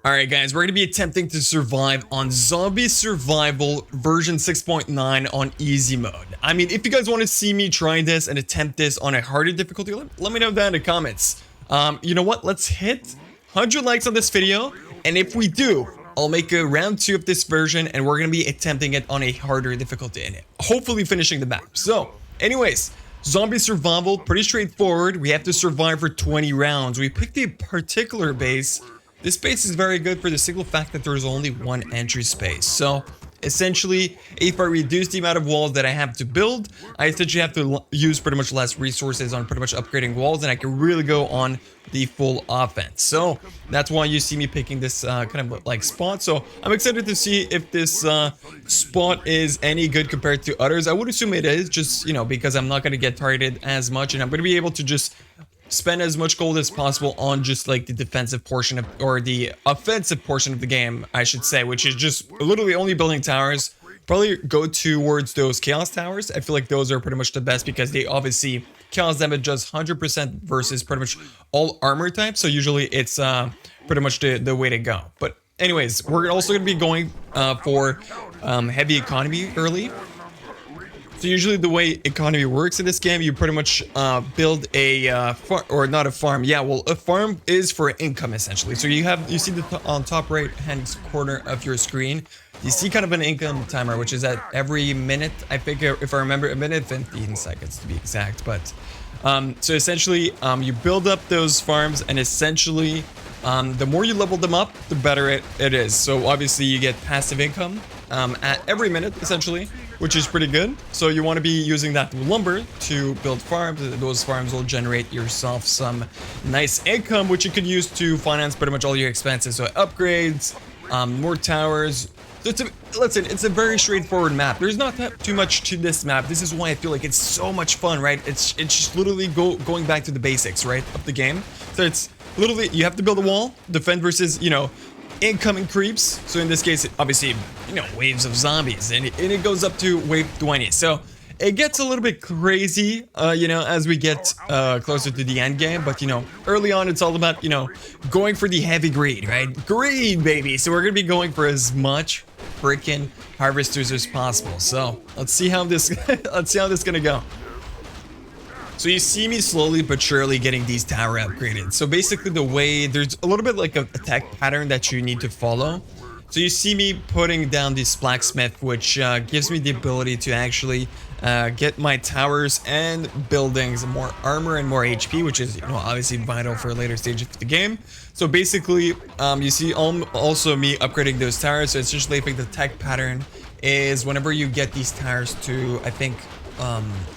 Alright guys, we're going to be attempting to survive on Zombie Survival version 6.9 on easy mode. I mean, if you guys want to see me try this and attempt this on a harder difficulty, let me know down in the comments. You know what? Let's hit 100 likes on this video, and if we do, I'll make a round 2 of this version, and we're going to be attempting it on a harder difficulty and hopefully finishing the map. So, anyways, Zombie Survival, pretty straightforward. We have to survive for 20 rounds. We picked a particular base. This base is very good for the single fact that there's only one entry space. So, essentially, if I reduce the amount of walls that I have to build, I essentially have to use pretty much less resources on pretty much upgrading walls, and I can really go on the full offense. So, that's why you see me picking this kind of like spot. So, I'm excited to see if this spot is any good compared to others. I would assume it is, just, you know, because I'm not going to get targeted as much, and I'm going to be able to just spend as much gold as possible on just like the defensive portion of, or the offensive portion of the game, I should say, which is just literally only building towers. Probably go towards those chaos towers. I feel like those are pretty much the best because they obviously chaos damage does 100% versus pretty much all armor types. So usually it's pretty much the way to go. But anyways, we're also going to be going for heavy economy early. So usually the way economy works in this game, you pretty much build a farm, or not a farm. Yeah, well, a farm is for income essentially. So you see the on top right hand corner of your screen, you see kind of an income timer, which is at every minute. I think if I remember, a minute 15 seconds to be exact. But so essentially, you build up those farms, and essentially, the more you level them up, the better it is. So obviously, you get passive income at every minute essentially, which is pretty good. So you want to be using that lumber to build farms. Those farms will generate yourself some nice income, which you could use to finance pretty much all your expenses. So upgrades, more towers. So it's a very straightforward map. There's not too much to this map. This is why I feel like it's so much fun, right? It's just literally going back to the basics, right, of the game. So it's literally, you have to build a wall, defend versus, you know, incoming creeps. So in this case, obviously, you know, waves of zombies, and it goes up to wave 20. So it gets a little bit crazy, you know, as we get closer to the end game. But, you know, early on, it's all about, you know, going for the heavy greed, right? Greed, baby. So we're going to be going for as much freaking harvesters as possible. So let's see how this, let's see how this is going to go. So you see me slowly but surely getting these tower upgraded. So basically the way, there's a little bit like a attack pattern that you need to follow. So you see me putting down this blacksmith, which gives me the ability to actually get my towers and buildings more armor and more HP, which is, you know, obviously vital for a later stage of the game. So basically, you see also me upgrading those towers. So it's just like the attack pattern is whenever you get these towers to, I think,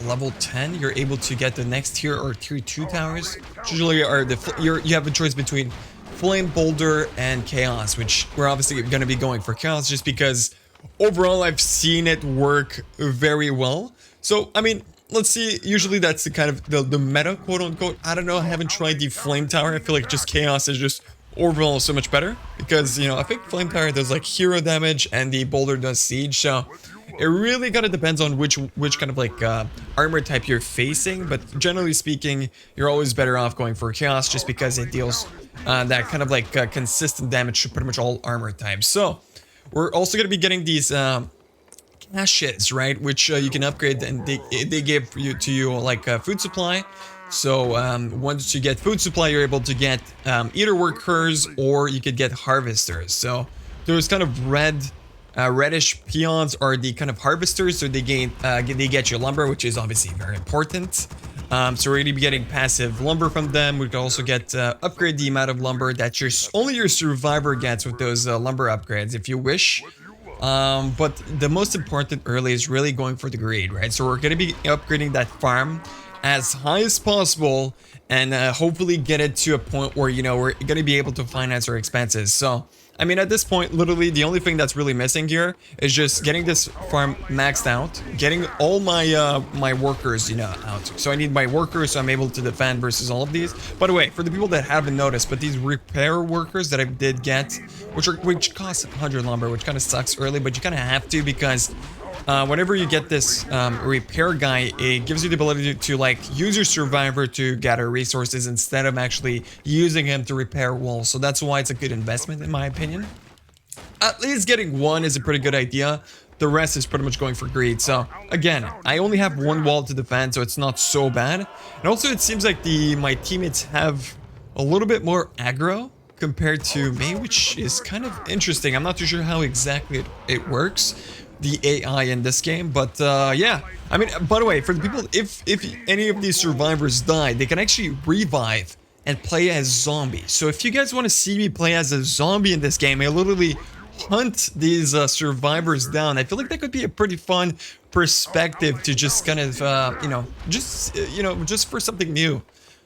level 10, you're able to get the next tier or tier 2 towers. Usually are you have a choice between flame, boulder, and chaos, which we're obviously going to be going for chaos just because overall I've seen it work very well. So I mean, let's see, usually that's the kind of the meta, quote unquote. I don't know, I haven't tried the flame tower. I feel like just chaos is just overall so much better because, you know, I think flame tower does like hero damage and the boulder does siege. So it really kind of depends on which kind of like armor type you're facing, but generally speaking, you're always better off going for chaos just because it deals that kind of like consistent damage to pretty much all armor types. So we're also going to be getting these caches, right, which you can upgrade, and they give you like a food supply. So once you get food supply, you're able to get either workers or you could get harvesters. So there's kind of reddish peons are the kind of harvesters, so they get your lumber, which is obviously very important. So we're going to be getting passive lumber from them. We can also get upgrade the amount of lumber that only your survivor gets with those lumber upgrades if you wish. But the most important early is really going for the greed, right? So we're going to be upgrading that farm as high as possible and hopefully get it to a point where, you know, we're going to be able to finance our expenses. So I mean, at this point, literally, the only thing that's really missing here is just getting this farm maxed out, getting all my my workers, you know, out. So I need my workers, so I'm able to defend versus all of these. By the way, for the people that haven't noticed, but these repair workers that I did get, which cost 100 lumber, which kind of sucks early, but you kind of have to because whenever you get this repair guy, it gives you the ability to like use your survivor to gather resources instead of actually using him to repair walls. So that's why it's a good investment in my opinion. At least getting one is a pretty good idea. The rest is pretty much going for greed. So again, I only have one wall to defend, so it's not so bad. And also it seems like my teammates have a little bit more aggro compared to me, which is kind of interesting. I'm not too sure how exactly it works, the AI in this game, but yeah. I mean, by the way, for the people, if any of these survivors die, they can actually revive and play as zombies. So if you guys want to see me play as a zombie in this game, I literally hunt these survivors down. I feel like that could be a pretty fun perspective to just kind of, just for something new.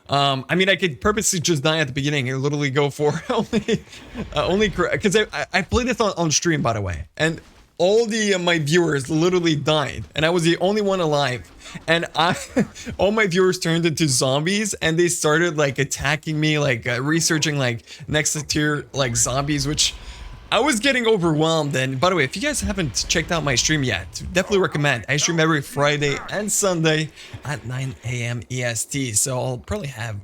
I mean, I could purposely just die at the beginning and literally go for only because I played this on stream, by the way, and all the my viewers literally died, and I was the only one alive, and all my viewers turned into zombies, and they started like attacking me, like researching like next tier like zombies, which I was getting overwhelmed. And by the way, if you guys haven't checked out my stream yet, definitely recommend. I stream every Friday and Sunday at 9 a.m. EST, so I'll probably have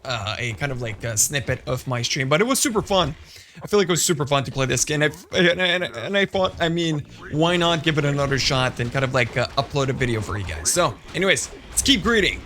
a kind of like a snippet of my stream, but it was super fun. I feel like it was super fun to play this game, and I thought, I mean, why not give it another shot and kind of like upload a video for you guys. So anyways, let's keep greeting.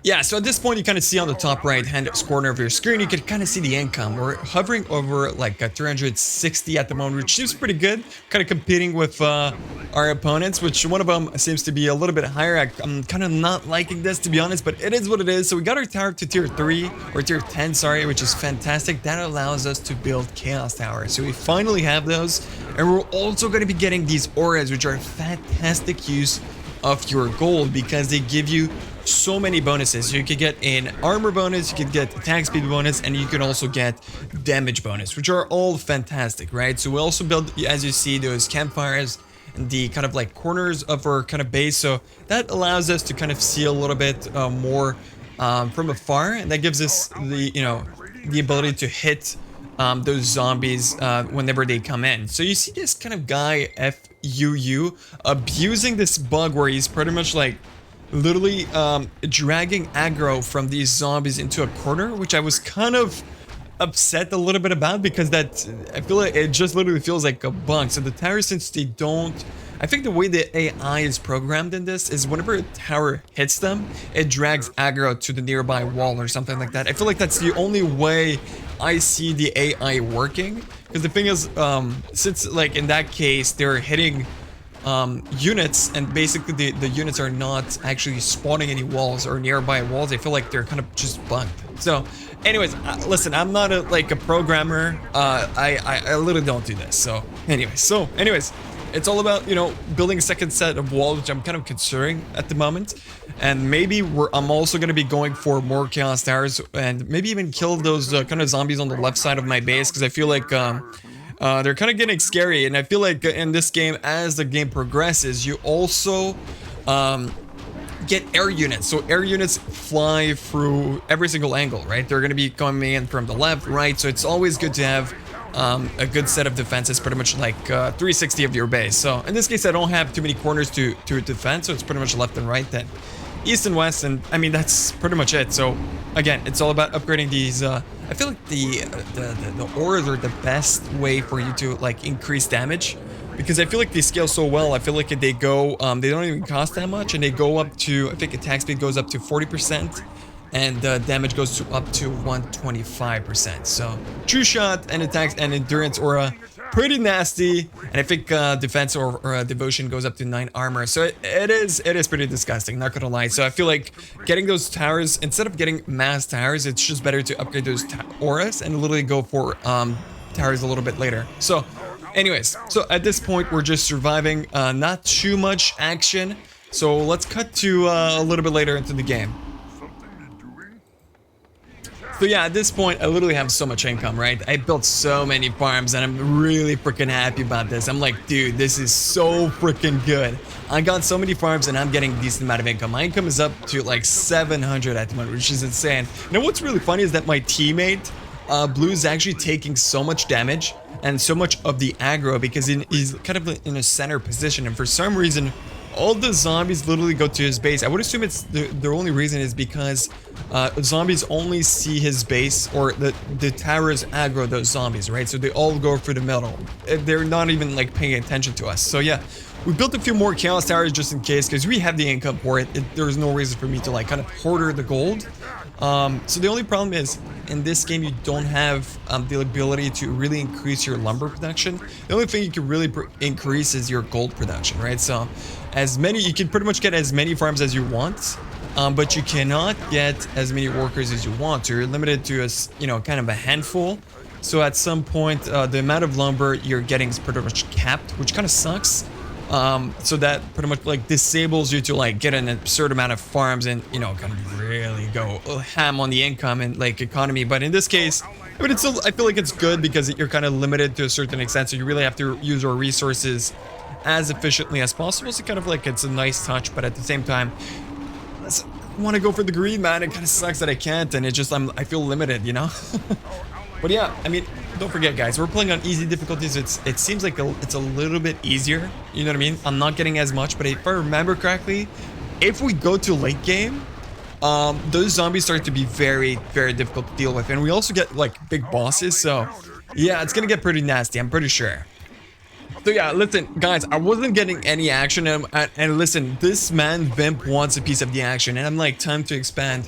Yeah, so at this point, you kind of see on the top right-hand corner of your screen, you can kind of see the income. We're hovering over like 360 at the moment, which seems pretty good. Kind of competing with our opponents, which one of them seems to be a little bit higher. I'm kind of not liking this, to be honest, but it is what it is. So we got our tower to tier 3, or tier 10, sorry, which is fantastic. That allows us to build Chaos Towers. So we finally have those. And we're also going to be getting these auras, which are a fantastic use of your gold because they give you so many bonuses. So you could get an armor bonus, you could get attack speed bonus, and you can also get damage bonus, which are all fantastic, right? So we also build, as you see, those campfires and the kind of like corners of our kind of base. So that allows us to kind of see a little bit more from afar, and that gives us the, the ability to hit those zombies whenever they come in. So you see this kind of guy, FUU, abusing this bug where he's pretty much like literally dragging aggro from these zombies into a corner, which I was kind of upset a little bit about because I feel like it just literally feels like a bug. So the towers, since they don't, I think the way the AI is programmed in this is whenever a tower hits them, it drags aggro to the nearby wall or something like that. I feel like that's the only way I see the AI working, because the thing is, since like in that case they're hitting units, and basically the units are not actually spawning any walls or nearby walls, I feel like they're kind of just bugged. So anyways, listen, I'm not a programmer. I literally don't do this. So anyways, it's all about, building a second set of walls, which I'm kind of considering at the moment. And maybe I'm also going to be going for more Chaos Towers and maybe even kill those kind of zombies on the left side of my base, because I feel like they're kind of getting scary. And I feel like in this game, as the game progresses, you also get air units. So air units fly through every single angle, right? They're going to be coming in from the left, right. So it's always good to have a good set of defenses, pretty much like 360 of your base. So in this case, I don't have too many corners to defend, so it's pretty much left and right, then east and west, and I mean that's pretty much it. So again, it's all about upgrading these. I feel like the auras are the best way for you to like increase damage, because I feel like they scale so well. I feel like they go, they don't even cost that much, and they go up to, I think attack speed goes up to 40%. And damage goes up to 125%. So true shot and attacks and endurance aura, pretty nasty. And I think defense or devotion goes up to 9 armor. So it is pretty disgusting, not gonna lie. So I feel like getting those towers, instead of getting mass towers, it's just better to upgrade those auras and literally go for towers a little bit later. So anyways, so at this point we're just surviving, not too much action. So let's cut to a little bit later into the game. So yeah, at this point, I literally have so much income, right? I built so many farms, and I'm really freaking happy about this. I'm like, dude, this is so freaking good. I got so many farms, and I'm getting a decent amount of income. My income is up to like 700 at the moment, which is insane. Now, what's really funny is that my teammate, Blue, is actually taking so much damage, and so much of the aggro because he's kind of in a center position, and for some reason all the zombies literally go to his base. I would assume it's the only reason is because zombies only see his base, or the towers aggro those zombies, right? So they all go for the middle. They're not even like paying attention to us. So yeah, we built a few more chaos towers just in case, because we have the income for it. There's no reason for me to like kind of hoarder the gold. So the only problem is in this game you don't have the ability to really increase your lumber production. The only thing you can really increase is your gold production, right? So you can pretty much get as many farms as you want, but you cannot get as many workers as you want. So you're limited to a, kind of a handful. So at some point the amount of lumber you're getting is pretty much capped, which kind of sucks. So that pretty much like disables you to like get an absurd amount of farms and kind of really go ham on the income and like economy. But in this case, I mean, I feel like it's good because you're kind of limited to a certain extent, so you really have to use our resources as efficiently as possible. So kind of like it's a nice touch, but at the same time, I want to go for the green, man. It kind of sucks that I can't, and it just I feel limited, But yeah, I mean, don't forget, guys, we're playing on easy difficulties. It seems like it's a little bit easier. You know what I mean? I'm not getting as much, but if I remember correctly, if we go to late game, those zombies start to be very, very difficult to deal with, and we also get like big bosses. So yeah, it's gonna get pretty nasty, I'm pretty sure. So yeah, listen, guys, I wasn't getting any action, and listen, this man Vimp wants a piece of the action, and I'm like, time to expand.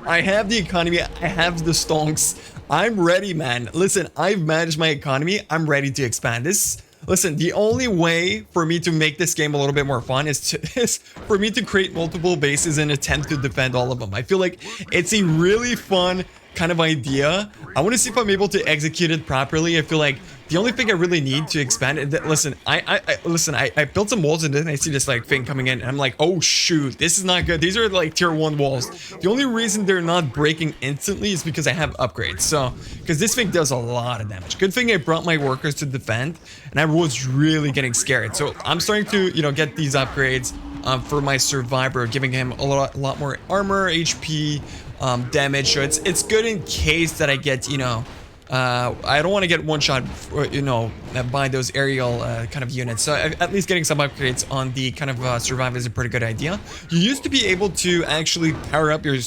I have the economy, I have the stonks. I'm ready, man. Listen, I've managed my economy. I'm ready to expand this. Listen, the only way for me to make this game a little bit more fun is for me to create multiple bases and attempt to defend all of them. I feel like it's a really fun kind of idea. I want to see if I'm able to execute it properly. I feel like the only thing I really need to expand it, listen, I built some walls and then I see this like thing coming in and I'm like, oh shoot, this is not good. These are like tier 1 walls. The only reason they're not breaking instantly is because I have upgrades. So, because this thing does a lot of damage. Good thing I brought my workers to defend, and I was really getting scared. So I'm starting to, get these upgrades for my survivor, giving him a lot more armor, HP, damage. So it's good in case that I get, I don't want to get one shot, by those aerial kind of units. So at least getting some upgrades on the kind of survive is a pretty good idea. You used to be able to actually power up your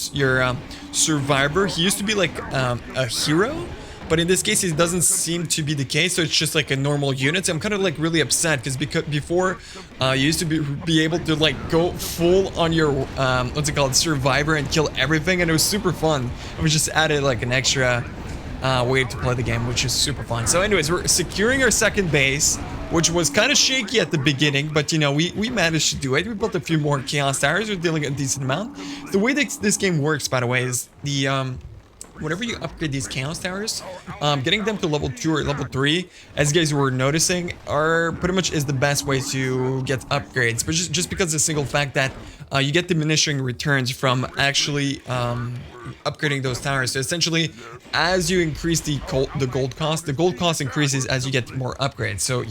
survivor. He used to be like a hero, but in this case it doesn't seem to be the case. So it's just like a normal unit. So I'm kind of like really upset because before you used to be able to like go full on your what's it called, survivor, and kill everything, and it was super fun. And we just added like an extra way to play the game, which is super fun. So anyways, we're securing our second base, which was kind of shaky at the beginning, but we managed to do it. We built a few more chaos towers. We're dealing a decent amount. The way this game works, by the way, is the whenever you upgrade these chaos towers, getting them to level 2 or level 3, as you guys were noticing, are pretty much is the best way to get upgrades. But just because of the single fact that you get diminishing returns from actually upgrading those towers. So essentially, as you increase the gold cost increases as you get more upgrades. So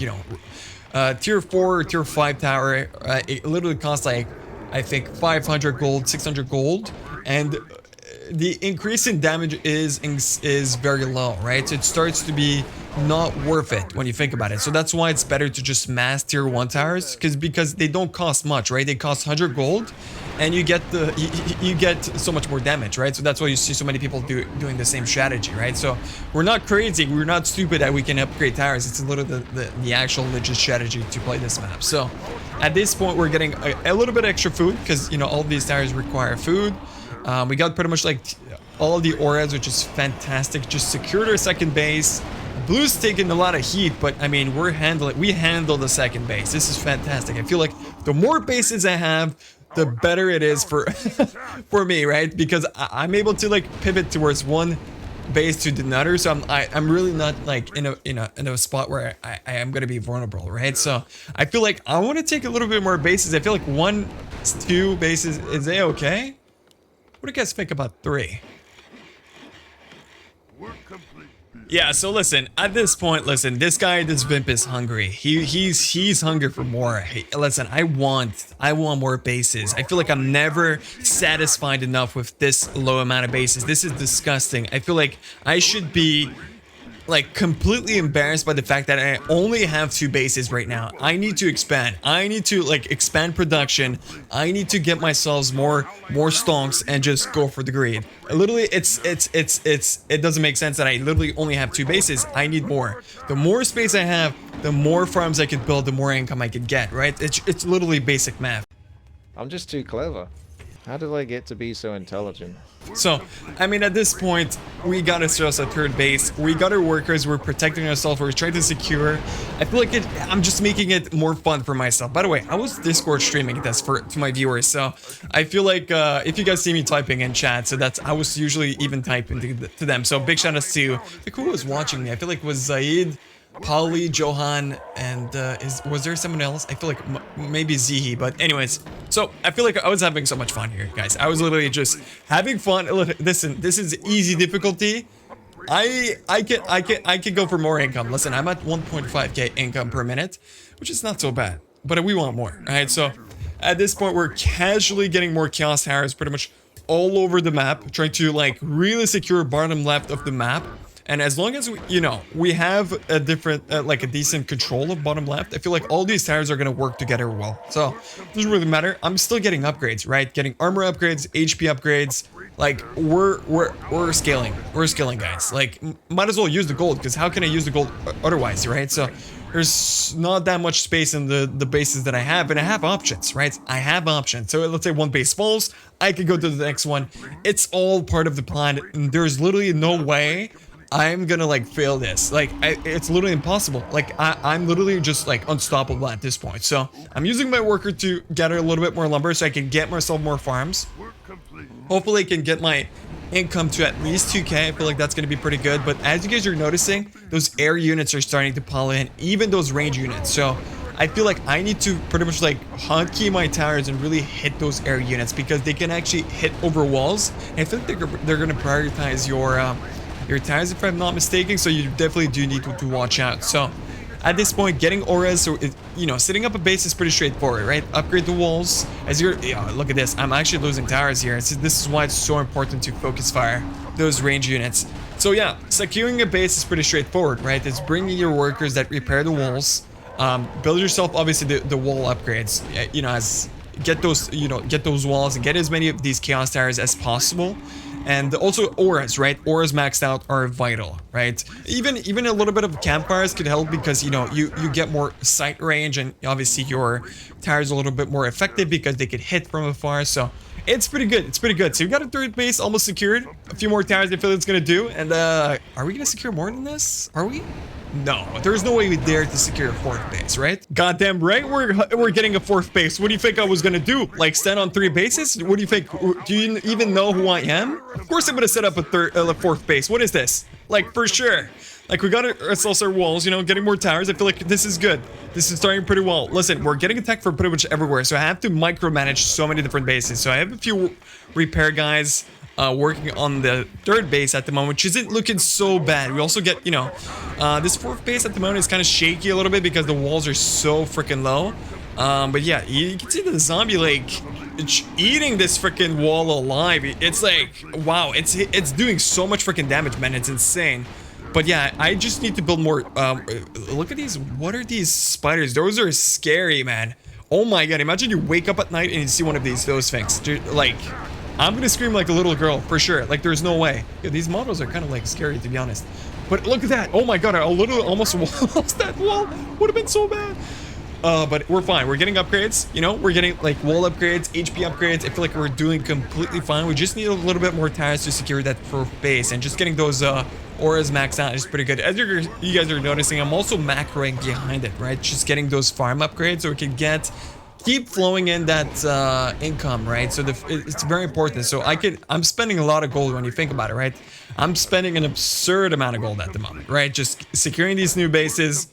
tier 4 or tier 5 tower, it literally costs like, I think 500 gold, 600 gold, and the increase in damage is very low, right? So it starts to be not worth it when you think about it. So that's why it's better to just mass tier 1 towers, because they don't cost much, right? They cost 100 gold, and you get you get so much more damage, right? So that's why you see so many people doing the same strategy, right? So we're not crazy, we're not stupid that we can upgrade towers. It's a little the actual legit strategy to play this map. So at this point, we're getting a little bit extra food because all of these towers require food. We got pretty much like all the auras, which is fantastic. Just secured our second base. Blue's taking a lot of heat, but I mean, we handle the second base. This is fantastic. I feel like the more bases I have, the better it is for for me, right? Because I'm able to like pivot towards one base to another. So I'm really not like in a spot where I am gonna be vulnerable, right? So I feel like I want to take a little bit more bases. I feel like 1, 2 bases is okay. What do you guys think about 3? Yeah, so listen, at this point, this Vimp is hungry. He's hungry for more. Hey, listen, I want more bases. I feel like I'm never satisfied enough with this low amount of bases. This is disgusting. I feel like I should be like completely embarrassed by the fact that I only have 2 bases right now. I need to expand. I need to like expand production. I need to get myself more stonks and just go for the greed. Literally, it doesn't make sense that I literally only have 2 bases. I need more. The more space I have, the more farms I could build, the more income I could get, right? It's literally basic math. I'm just too clever. How did I get to be so intelligent? So, I mean, at this point, we got ourselves a 3rd base. We got our workers. We're protecting ourselves. We're trying to secure. I feel like I'm just making it more fun for myself. By the way, I was Discord streaming this to my viewers, so I feel like if you guys see me typing in chat, so I was usually even typing to them. So big shout outs to who was watching me. I feel like it was Zaid, Polly, Johan, and was there someone else? I feel like maybe Zihi, but anyways. So I feel like I was having so much fun here, guys. I was literally just having fun. Listen, this is easy difficulty. I can go for more income. Listen, I'm at 1.5k income per minute, which is not so bad, but we want more, right? So at this point, we're casually getting more chaos towers pretty much all over the map, trying to like really secure bottom left of the map. And as long as we have a different, like a decent control of bottom left, I feel like all these towers are going to work together well. So it doesn't really matter. I'm still getting upgrades, right? Getting armor upgrades, HP upgrades. Like we're scaling. We're scaling, guys. Like might as well use the gold, because how can I use the gold otherwise, right? So there's not that much space in the bases that I have, and I have options, right? I have options. So let's say one base falls, I could go to the next one. It's all part of the plan. There's literally no way I'm gonna like fail this. Like it's literally impossible. Like I'm literally just like unstoppable at this point. So I'm using my worker to gather a little bit more lumber so I can get myself more farms. Hopefully I can get my income to at least 2k. I feel like that's gonna be pretty good. But as you guys are noticing, those air units are starting to pile in, even those range units. So I feel like I need to pretty much like hotkey my towers and really hit those air units, because they can actually hit over walls. And I think they're gonna prioritize your towers, if I'm not mistaken, so you definitely do need to watch out. So at this point, getting auras, so setting up a base is pretty straightforward, right? Upgrade the walls. As you're, look at this, I'm actually losing towers here. This is why it's so important to focus fire those range units. So yeah, securing a base is pretty straightforward, right? It's bringing your workers that repair the walls, build yourself obviously the wall upgrades, get those walls and get as many of these chaos towers as possible. And also auras, right? Auras maxed out are vital, right? Even a little bit of campfires could help, because you get more sight range, and obviously your towers are a little bit more effective because they could hit from afar. So it's pretty good. It's pretty good. So we got a 3rd base almost secured. A few more towers I feel it's gonna do. And are we gonna secure more than this? Are we? No, there's no way we dare to secure a 4th base, right? Goddamn right, we're getting a 4th base. What do you think I was gonna do? Like stand on 3 bases? What do you think? Do you even know who I am? Of course I'm gonna set up a 4th base. What is this? Like for sure. Like we got ourselves our walls, getting more towers. I feel like this is good. This is starting pretty well. Listen, we're getting attacked from pretty much everywhere, so I have to micromanage so many different bases. So I have a few repair guys working on the 3rd base at the moment, which isn't looking so bad. We also get, this 4th base at the moment is kind of shaky a little bit because the walls are so freaking low. But yeah, you can see the zombie like eating this freaking wall alive. It's like, wow, it's doing so much freaking damage, man. It's insane. But yeah, I just need to build more. Look at these. What are these spiders? Those are scary, man. Oh my god, imagine you wake up at night and you see one of those things. Dude, like, I'm gonna scream like a little girl for sure. Like, there's no way. Yeah, these models are kind of like scary, to be honest. But look at that. Oh my god, I literally almost lost that wall. Would have been so bad. But we're fine. We're getting upgrades, we're getting like wall upgrades, HP upgrades. I feel like we're doing completely fine. We just need a little bit more towers to secure that 4th base, and just getting those auras maxed out is pretty good. As you guys are noticing, I'm also macroing behind it, right? Just getting those farm upgrades so we can keep flowing in that income, right? So it's very important. So I'm spending a lot of gold when you think about it, right? I'm spending an absurd amount of gold at the moment, right? Just securing these new bases.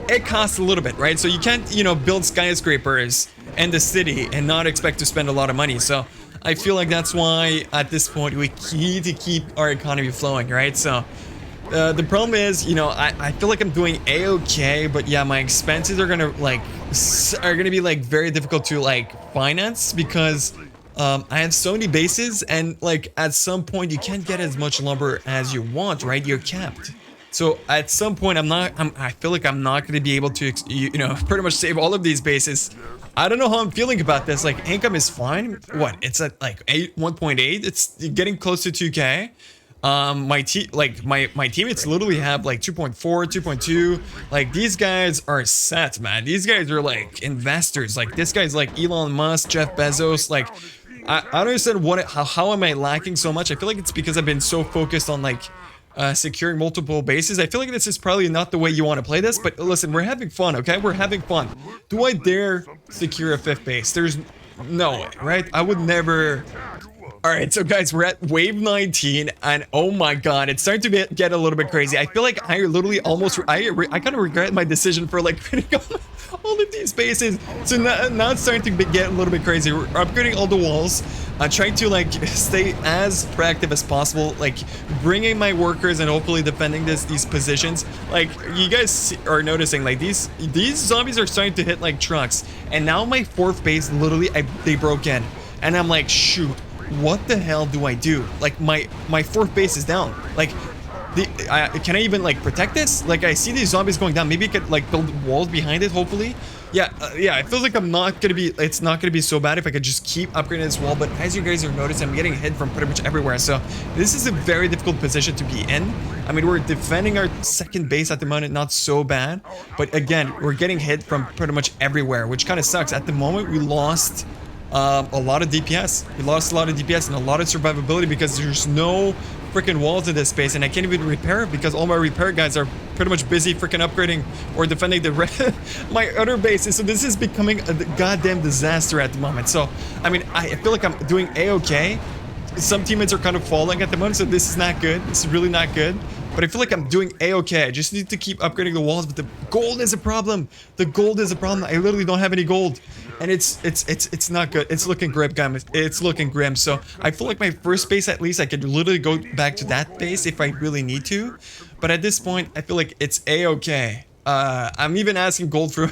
It costs a little bit, right? So you can't, build skyscrapers in the city and not expect to spend a lot of money. So I feel like that's why at this point we need to keep our economy flowing, right? So the problem is, I feel like I'm doing a-okay, but yeah, my expenses are gonna be like very difficult to like finance, because I have so many bases, and like at some point you can't get as much lumber as you want, right? You're capped. So at some point, I feel like I'm not going to be able to, pretty much save all of these bases. I don't know how I'm feeling about this. Like, income is fine. What? It's at like 1.8. It's getting close to 2K. My teammates literally have like 2.4, 2.2. Like, these guys are set, man. These guys are like investors. Like, this guy's like Elon Musk, Jeff Bezos. Like, I don't understand how am I lacking so much. I feel like it's because I've been so focused on like securing multiple bases. I feel like this is probably not the way you want to play this, but listen, we're having fun, okay? We're having fun. Do I dare secure a 5th base? There's no way, right? I would never. All right, so guys, we're at wave 19, and oh my god, it's starting to get a little bit crazy. I feel like I literally almost, I kind of regret my decision for like putting all of these bases. So now it's starting to get a little bit crazy. We're upgrading all the walls. I'm trying to like stay as proactive as possible, like bringing my workers and hopefully defending these positions. Like, you guys are noticing, like these zombies are starting to hit like trucks, and now my 4th base literally they broke in, and I'm like, shoot. What the hell do I do? Like, my 4th base is down. Like, can I even like protect this? Like, I see these zombies going down. Maybe I could like build walls behind it, hopefully. Yeah, it feels like it's not gonna be so bad if I could just keep upgrading this wall. But as you guys are noticing, I'm getting hit from pretty much everywhere. So this is a very difficult position to be in. I mean, we're defending our 2nd base at the moment, not so bad. But again, we're getting hit from pretty much everywhere, which kind of sucks. At the moment, we lost a lot of DPS. We lost a lot of DPS and a lot of survivability because there's no freaking walls in this space, and I can't even repair it because all my repair guys are pretty much busy freaking upgrading or defending my other bases. So this is becoming a goddamn disaster at the moment. So I mean, I feel like I'm doing a-okay. Some teammates are kind of falling at the moment, so this is not good. This is really not good. But I feel like I'm doing a-okay. I just need to keep upgrading the walls, but the gold is a problem. The gold is a problem. I literally don't have any gold. And it's not good. It's looking grim, guys. It's looking grim. So I feel like my 1st base, at least I could literally go back to that base if I really need to. But at this point, I feel like it's a-okay. I'm even asking gold for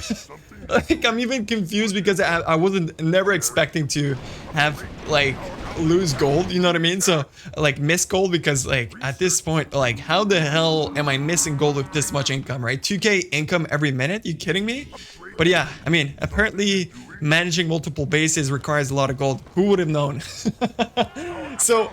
like, I'm even confused because I wasn't never expecting to have like lose gold, you know what I mean? So like miss gold, because like at this point, like how the hell am I missing gold with this much income, right? 2K income every minute? You kidding me? But yeah, I mean, apparently managing multiple bases requires a lot of gold. Who would have known? So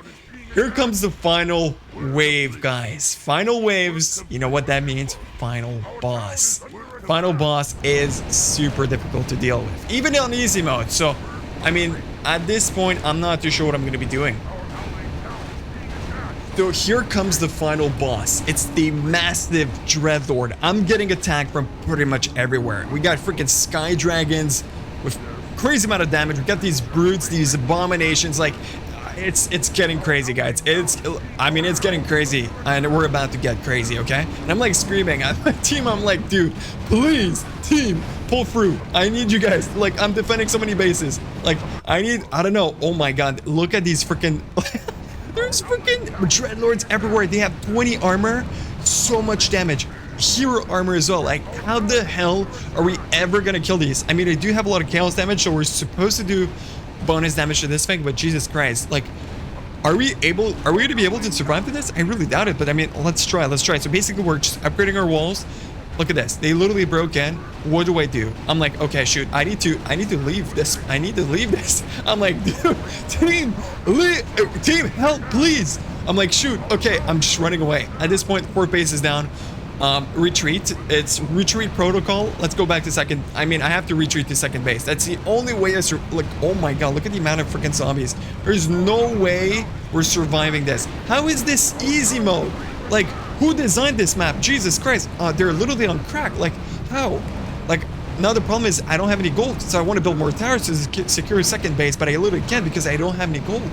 here comes the final wave, guys. Final waves, you know what that means? Final boss. Final boss is super difficult to deal with, even on easy mode. So I mean, at this point, I'm not too sure what I'm going to be doing. So here comes the final boss. It's the massive Dreadlord. I'm getting attacked from pretty much everywhere. We got freaking Sky Dragons with crazy amount of damage. We got these brutes, these abominations. Like, it's getting crazy, guys. I mean, it's getting crazy, and we're about to get crazy, okay? And I'm like screaming at my team. I'm like, dude, please, team, pull through. I need you guys. Like, I'm defending so many bases. Like, I don't know. Oh my god, look at these freaking there's freaking Dreadlords everywhere. They have 20 armor, so much damage, hero armor as well. Like, how the hell are we ever gonna kill these? I mean, I do have a lot of chaos damage, so we're supposed to do bonus damage to this thing, but Jesus Christ, like, are we gonna be able to survive to this? I really doubt it, but I mean, let's try. So basically, we're just upgrading our walls. Look at this. They literally broke in. What do? I'm like, okay, shoot. I need to leave this. I need to leave this. I'm like, dude, team, help, please. I'm like, shoot. Okay, I'm just running away. At this point, 4th base is down. Retreat. It's retreat protocol. Let's go back to 2nd. I mean, I have to retreat to 2nd base. That's the only way like, oh my god, look at the amount of freaking zombies. There's no way we're surviving this. How is this easy mode? Like, who designed this map? Jesus Christ. They're literally on crack. Like, how? Like, now the problem is I don't have any gold, so I want to build more towers to secure a 2nd base, but I literally can't because I don't have any gold.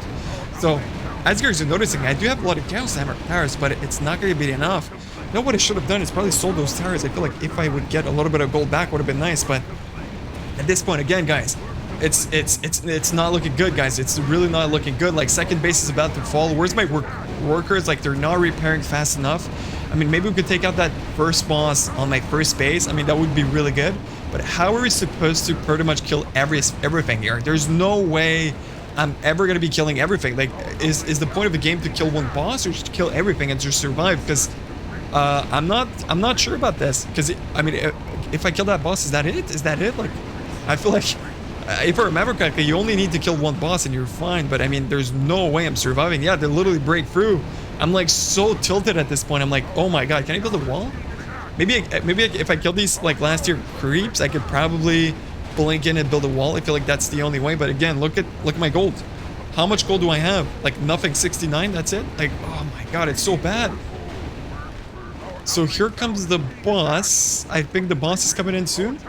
So, as you guys are noticing, I do have a lot of chaos hammer towers, but it's not going to be enough. You know what I should have done is probably sold those towers. I feel like if I would get a little bit of gold back, would have been nice. But at this point, again, guys, it's not looking good, guys. It's really not looking good. Like, 2nd base is about to fall. Where's my workers? Like, they're not repairing fast enough. I mean, maybe we could take out that 1st boss on my 1st base. I mean, that would be really good. But how are we supposed to pretty much kill everything here? There's no way I'm ever going to be killing everything. Like, is the point of the game to kill one boss or just to kill everything and just survive? Because I'm not sure about this, because I mean, if I kill that boss, is that it? Is that it? Like, I feel like, if I remember correctly, you only need to kill one boss and you're fine. But I mean, there's no way I'm surviving. Yeah, they literally break through. I'm like so tilted at this point. I'm like, oh my god, can I build a wall? Maybe if I kill these like last tier creeps, I could probably blink in and build a wall. I feel like that's the only way. But again, look at my gold. How much gold do I have? Like nothing. 69. That's it. Like, oh my god, it's so bad. So here comes the boss. I think the boss is coming in soon.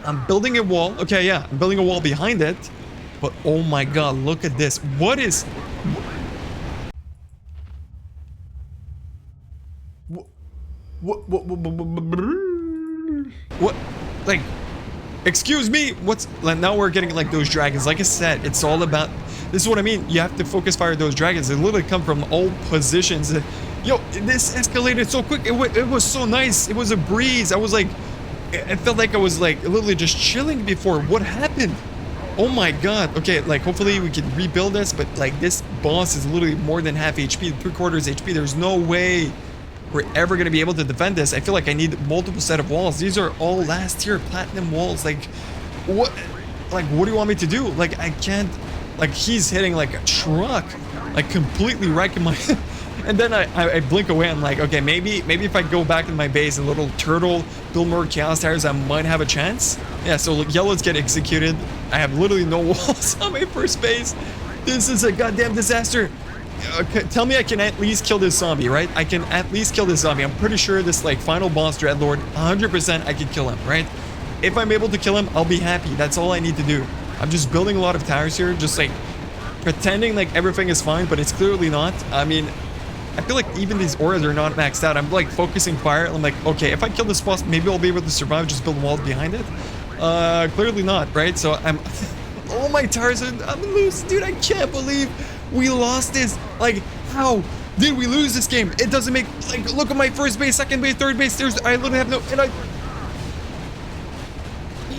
I'm building a wall. Okay, yeah, I'm building a wall behind it. But oh my god, look at this. What is... What? Like, excuse me? What's... Like, now we're getting like those dragons. Like I said, it's all about... This is what I mean. You have to focus fire those dragons. They literally come from all positions. Yo, this escalated so quick. It was so nice. It was a breeze. I was like... It felt like I was like literally just chilling before. What happened? Oh my god. Okay, like hopefully we can rebuild this, but like this boss is literally more than half HP, 3/4 HP. There's no way we're ever gonna be able to defend this. I feel like I need multiple set of walls. These are all last tier platinum walls. Like what? Like what do you want me to do? Like I can't. Like he's hitting like a truck, like completely wrecking my. And then I blink away. I'm like, okay, maybe if I go back to my base, a little turtle, build more chaos towers, I might have a chance. Yeah, so look, yellows get executed. I have literally no walls on my first base. This is a goddamn disaster. Okay, tell me I can at least kill this zombie, right? I can at least kill this zombie. I'm pretty sure this like final boss Dreadlord, 100% I can kill him, right? If I'm able to kill him, I'll be happy. That's all I need to do. I'm just building a lot of towers here, just like pretending like everything is fine, but it's clearly not. I mean, I feel like even these auras are not maxed out. I'm like focusing fire. I'm like, okay, if I kill this boss, maybe I'll be able to survive, just build walls behind it. Clearly not, right? So I'm... Oh my Tarzan, I'm losing, dude. I can't believe we lost this. Like, how did we lose this game? It doesn't make... Like, look at my first base, second base, third base. I literally have no... And I...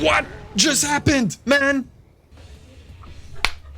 What just happened, man?